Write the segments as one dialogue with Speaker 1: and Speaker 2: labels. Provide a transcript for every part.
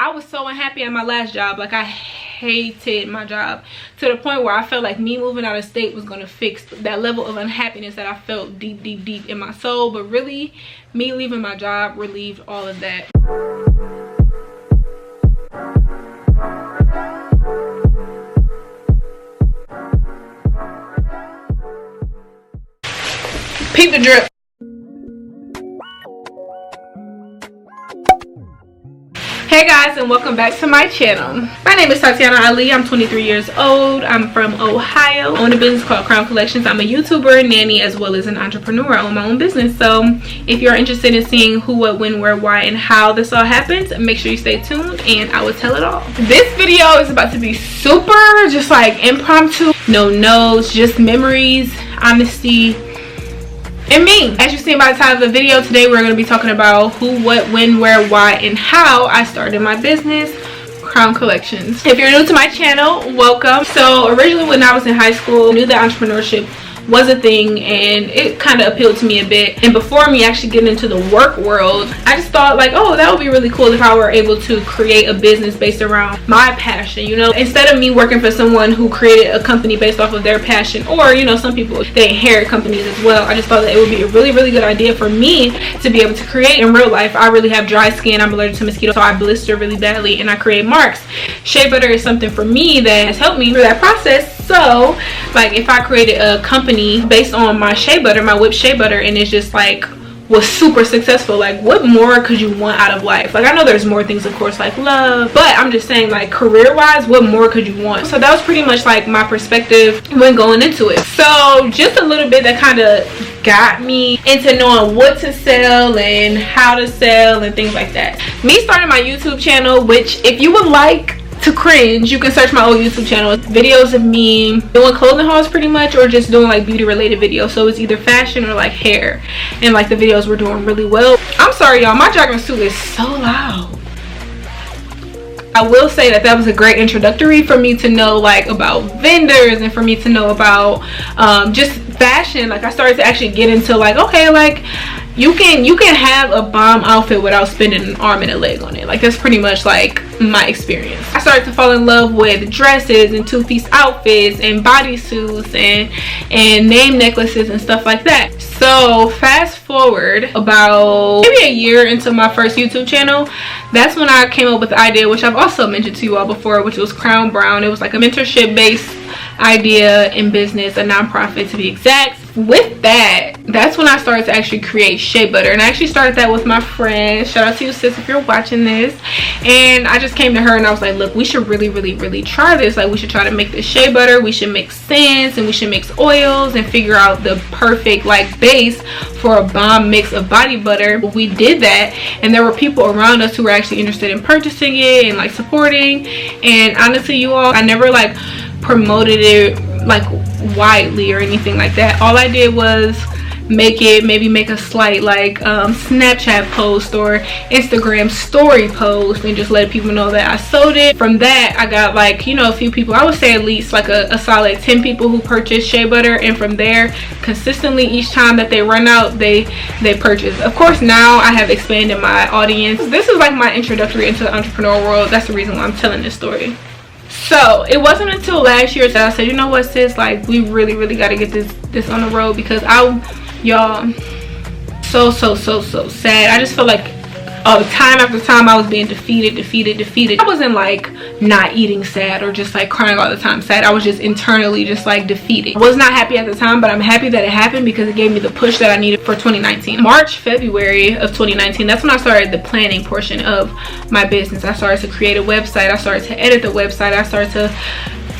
Speaker 1: I was so unhappy at my last job. Like, I hated my job to the point where I felt like me moving out of state was going to fix that level of unhappiness that I felt deep in my soul. But really, me leaving my job relieved all of that. Peep the drip. Hey guys, and welcome back to my channel. My name is Tatiana Ali. I'm 23 years old. I'm from Ohio. I own a business called Crown Collections. I'm a YouTuber, nanny, as well as an entrepreneur. I own my own business. So if you're interested in seeing who, what, when, where, why, and how this all happens, make sure you stay tuned and I will tell it all. This video is about to be super just like impromptu. No notes, just memories, honesty, and me. As you see by the title of the video, today we're going to be talking about who, what, when, where, why, and how I started my business, Crown Collections. If you're new to my channel, welcome. So originally when I was in high school, I knew that entrepreneurship was a thing and it kind of appealed to me a bit. And before me actually getting into the work world, I just thought like, oh, that would be really cool if I were able to create a business based around my passion, you know, instead of me working for someone who created a company based off of their passion, or, you know, some people, they inherit companies as well. I just thought that it would be a really good idea for me to be able to create. In real life, I really have dry skin. I'm allergic to mosquitoes, so I blister really badly and I create marks. Shea butter is something for me that has helped me through that process. So like if I created a company based on my shea butter, my whipped shea butter, and it's just like was super successful, like what more could you want out of life? Like I know there's more things, of course, like love, but I'm just saying like career wise, what more could you want? So that was pretty much like my perspective when going into it. So just a little bit that kind of got me into knowing what to sell and how to sell and things like that. Me starting my YouTube channel, which if you would like to cringe, you can search my old YouTube channel. Videos of me doing clothing hauls pretty much, or just doing like beauty related videos. So it's either fashion or like hair, and like the videos were doing really well. I'm sorry y'all, my jogging suit is so loud. I will say that that was a great introductory for me to know like about vendors and for me to know about just fashion. Like I started to actually get into like, okay, like you can have a bomb outfit without spending an arm and a leg on it. Like that's pretty much like my experience. I started to fall in love with dresses and two-piece outfits and bodysuits and name necklaces and stuff like that. So fast forward about maybe a year into my first YouTube channel, that's when I came up with the idea, which I've also mentioned to you all before, which was Crown Brown. It was like a mentorship based idea in business, a nonprofit to be exact. With that, that's when I started to actually create shea butter, and I actually started that with my friend. Shout out to you, sis, if you're watching this. And I just came to her and I was like, look, we should really try this. Like we should try to make this shea butter, we should mix scents and we should mix oils and figure out the perfect like base for a bomb mix of body butter. We did that, and there were people around us who were actually interested in purchasing it and like supporting. And honestly, you all, I never like promoted it like widely or anything like that. All I did was maybe make a slight like Snapchat post or Instagram story post and just let people know that I sold it. From that, I got like, you know, a few people, I would say at least like a solid 10 people who purchased shea butter, and from there consistently each time that they run out, they purchase. Of course, now I have expanded my audience. This is like my introductory into the entrepreneur world. That's the reason why I'm telling this story. So it wasn't until last year that I said, you know what, sis, like we really got to get this on the road, because y'all, so sad. I just feel like time after time I was being defeated. I wasn't like not eating sad or just like crying all the time sad. I was just internally just like defeated. I was not happy at the time, but I'm happy that it happened because it gave me the push that I needed for 2019. March, February of 2019, that's when I started the planning portion of my business. I started to create a website. I started to edit the website. I started to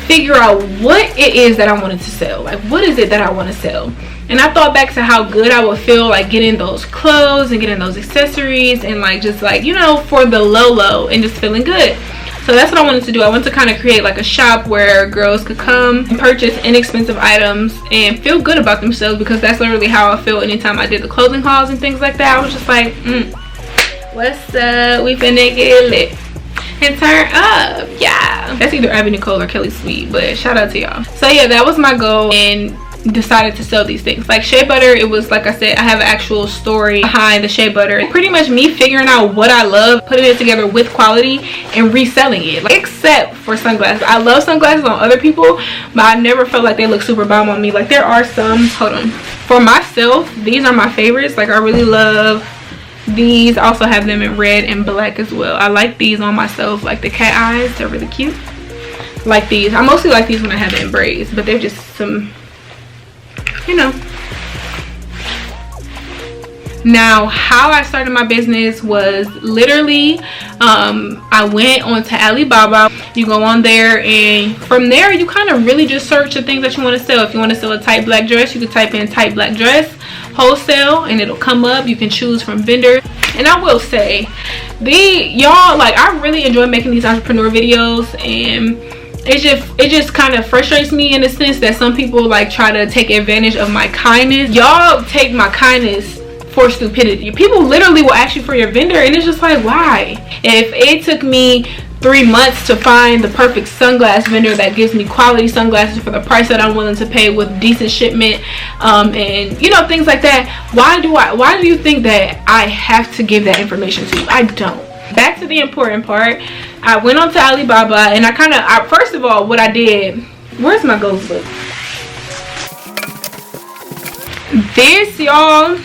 Speaker 1: figure out what it is that I wanted to sell. Like, what is it that I want to sell? And I thought back to how good I would feel like getting those clothes and getting those accessories and like just like, you know, for the low and just feeling good. So that's what I wanted to do. I wanted to kind of create like a shop where girls could come and purchase inexpensive items and feel good about themselves, because that's literally how I feel anytime I did the clothing hauls and things like that. I was just like, what's up? We finna get lit and turn up. Yeah, that's either Abby Nicole or Kelly Sweet, but shout out to y'all. So yeah, that was my goal. And decided to sell these things. Like shea butter, it was like I said, I have an actual story behind the shea butter. Pretty much me figuring out what I love, putting it together with quality and reselling it. Like, except for sunglasses. I love sunglasses on other people, but I never felt like they look super bomb on me. Like there are some, hold on, for myself, these are my favorites. Like I really love these. I also have them in red and black as well. I like these on myself, like the cat eyes, they're really cute. Like these, I mostly like these when I have it in braids, but they're just some, you know. Now how I started my business was literally I went onto Alibaba. You go on there, and from there you kind of really just search the things that you want to sell. If you want to sell a tight black dress, you can type in tight black dress wholesale and it'll come up. You can choose from vendors. And I will say, y'all, like I really enjoy making these entrepreneur videos, and it just kind of frustrates me in the sense that some people like try to take advantage of my kindness. Y'all take my kindness for stupidity. People literally will ask you for your vendor, and it's just like, why? If it took me 3 months to find the perfect sunglass vendor that gives me quality sunglasses for the price that I'm willing to pay with decent shipment, and you know, things like that, why do you think that I have to give that information to you? I don't. Back to the important part. I went on to Alibaba, and I first of all, what I did, where's my ghost book? This, y'all,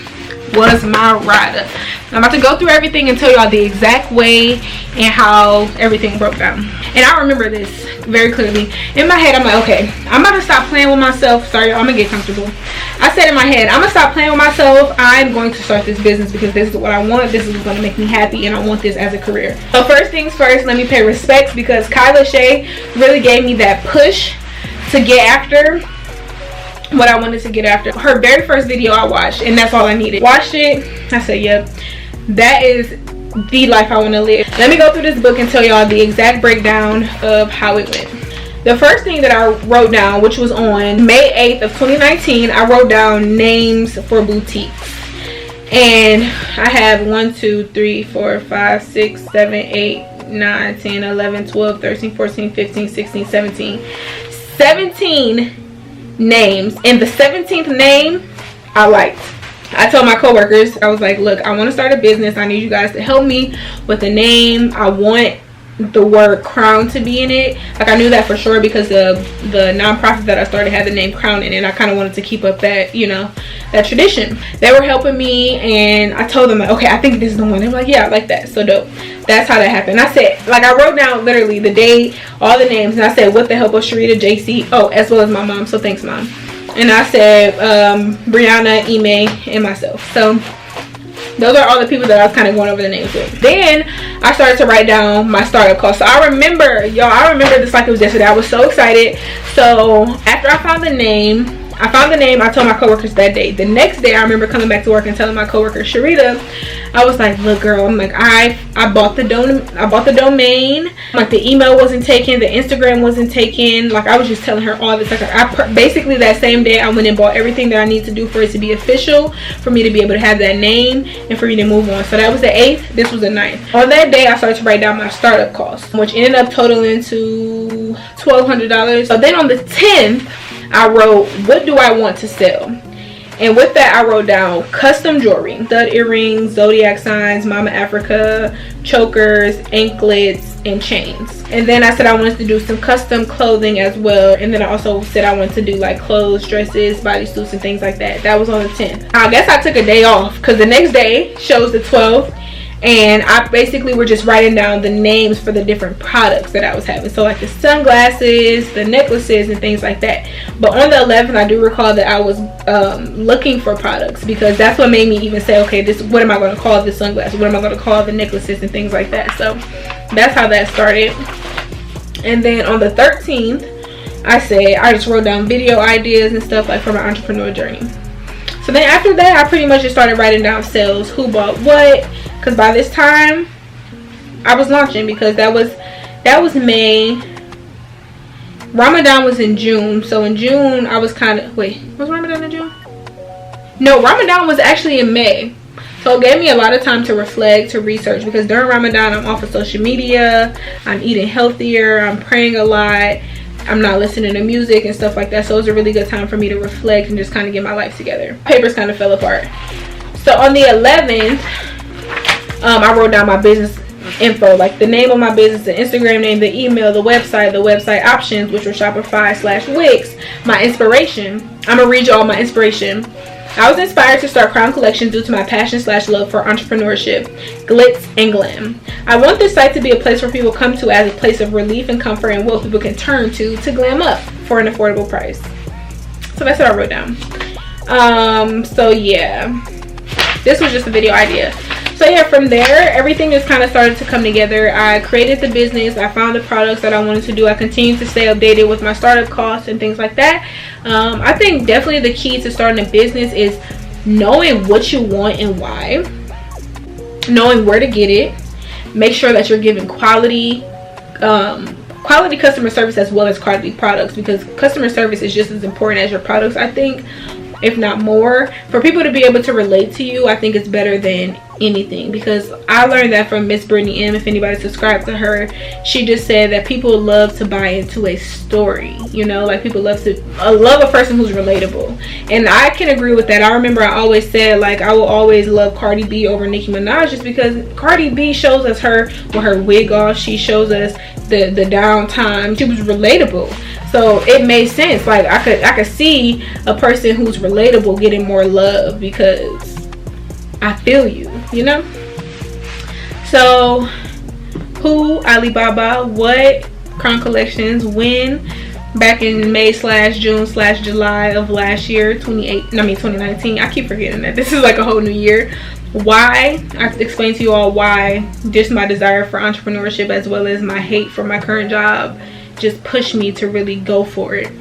Speaker 1: was my rider. I'm about to go through everything and tell y'all the exact way and how everything broke down. And I remember this very clearly. In my head, I'm like, okay, I'm about to stop playing with myself. Sorry, y'all, I'm gonna get comfortable. I said in my head, I'm gonna stop playing with myself. I'm going to start this business because this is what I want. This is what's gonna make me happy, and I want this as a career. So first things first, let me pay respect, because Kyla Shay really gave me that push to get after what I wanted to get after. Her very first video I watched, and that's all I needed. Watched it, I said, yep, that is the life I want to live. Let me go through this book and tell y'all the exact breakdown of how it went. The first thing that I wrote down, which was on May 8th of 2019, I wrote down names for boutiques. And I have 1, 2, 3, 4, 5, 6, 7, 8, 9, 10, 11, 12, 13, 14, 15, 16, 17. 17 names, and the 17th name I liked. I told my coworkers, I was like, look, I want to start a business. I need you guys to help me with the name. I want the word crown to be in it. Like I knew that for sure because the nonprofit that I started had the name crown in it, and I kind of wanted to keep up that, you know, that tradition. They were helping me, and I told them like, okay, I think this is the one. They were like, yeah, I like that. So dope. That's how that happened. I said, like, I wrote down literally the date, all the names, and I said, with the help of Sharita, JC, oh, as well as my mom. So thanks, mom. And I said Brianna, Ime, and myself. So those are all the people that I was kind of going over the names with. Then I started to write down my startup cost. So I remember, y'all, I remember this like it was yesterday. I was so excited. So after I found the name, I told my coworkers that day. The next day, I remember coming back to work and telling my coworker Sharita, I was like, look, girl, I'm like, I bought the domain. Like the email wasn't taken, the Instagram wasn't taken. Like I was just telling her all this. Like basically that same day, I went and bought everything that I need to do for it to be official, for me to be able to have that name and for me to move on. So that was the 8th. This was the 9th. On that day, I started to write down my startup costs, which ended up totaling to $1,200. So then on the 10th, I wrote, what do I want to sell? And with that, I wrote down custom jewelry, stud earrings, zodiac signs, Mama Africa, chokers, anklets, and chains. And then I said I wanted to do some custom clothing as well. And then I also said I wanted to do like clothes, dresses, bodysuits, and things like that. That was on the 10th. I guess I took a day off because the next day shows the 12th. And I basically were just writing down the names for the different products that I was having. So like the sunglasses, the necklaces, and things like that. But on the 11th, I do recall that I was looking for products, because that's what made me even say, okay, what am I going to call this sunglasses? What am I going to call the necklaces and things like that? So that's how that started. And then on the 13th, I just wrote down video ideas and stuff like for my entrepreneur journey. So then after that, I pretty much just started writing down sales, who bought what, because by this time I was launching, because that was May. Ramadan was in June. So in June I was kind of, wait, was Ramadan in June? No, Ramadan was actually in May. So it gave me a lot of time to reflect, to research, because during Ramadan I'm off of social media, I'm eating healthier, I'm praying a lot. I'm not listening to music and stuff like that. So it was a really good time for me to reflect and just kind of get my life together. Papers kind of fell apart. So on the 11th, I wrote down my business info, like the name of my business, the Instagram name, the email, the website options, which were Shopify/Wix. My inspiration. I'm gonna read you all my inspiration. I was inspired to start Crown Collections due to my passion/love for entrepreneurship, glitz, and glam. I want this site to be a place where people come to as a place of relief and comfort and what people can turn to glam up for an affordable price. So that's what I wrote down. So yeah, this was just a video idea. So yeah, from there, everything just kind of started to come together. I created the business. I found the products that I wanted to do. I continued to stay updated with my startup costs and things like that. I think definitely the key to starting a business is knowing what you want and why. Knowing where to get it. Make sure that you're giving quality customer service as well as quality products, because customer service is just as important as your products, I think, if not more. For people to be able to relate to you, I think it's better than anything, because I learned that from Miss Brittany M. If anybody subscribed to her, she just said that people love to buy into a story, you know, like people love a person who's relatable, and I can agree with that. I remember I always said, like, I will always love Cardi B over Nicki Minaj, just because Cardi B shows us her with her wig off. She shows us the downtime. She was relatable, so it made sense. Like I could see a person who's relatable getting more love because I feel you, you know. So who, Alibaba, what, Crown Collections, when, back in May/June/July of last year, 2019. I keep forgetting that this is like a whole new year. Why? I explained to you all why just my desire for entrepreneurship as well as my hate for my current job just pushed me to really go for it.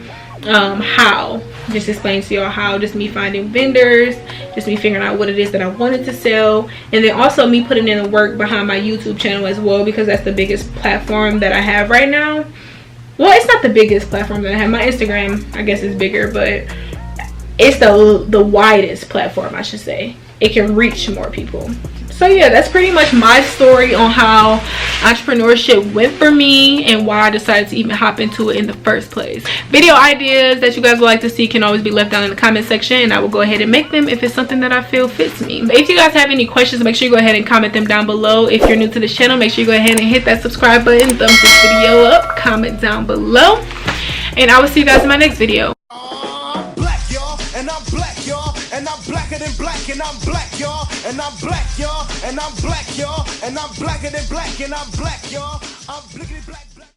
Speaker 1: How? Just explain to y'all how. Just me finding vendors, just me figuring out what it is that I wanted to sell, and then also me putting in the work behind my YouTube channel as well, because that's the biggest platform that I have right now. Well, it's not the biggest platform that I have. My Instagram, I guess, is bigger, but it's the widest platform, I should say. It can reach more people. So yeah, that's pretty much my story on how entrepreneurship went for me and why I decided to even hop into it in the first place. Video ideas that you guys would like to see can always be left down in the comment section, and I will go ahead and make them if it's something that I feel fits me. If you guys have any questions, make sure you go ahead and comment them down below. If you're new to this channel, make sure you go ahead and hit that subscribe button, thumbs this video up, comment down below, and I will see you guys in my next video.
Speaker 2: And I'm black, y'all, and I'm blacker than black, and I'm black, y'all, and I'm black, y'all, and I'm black, y'all, and I'm blacker than black, and I'm black, y'all, I'm blickety black.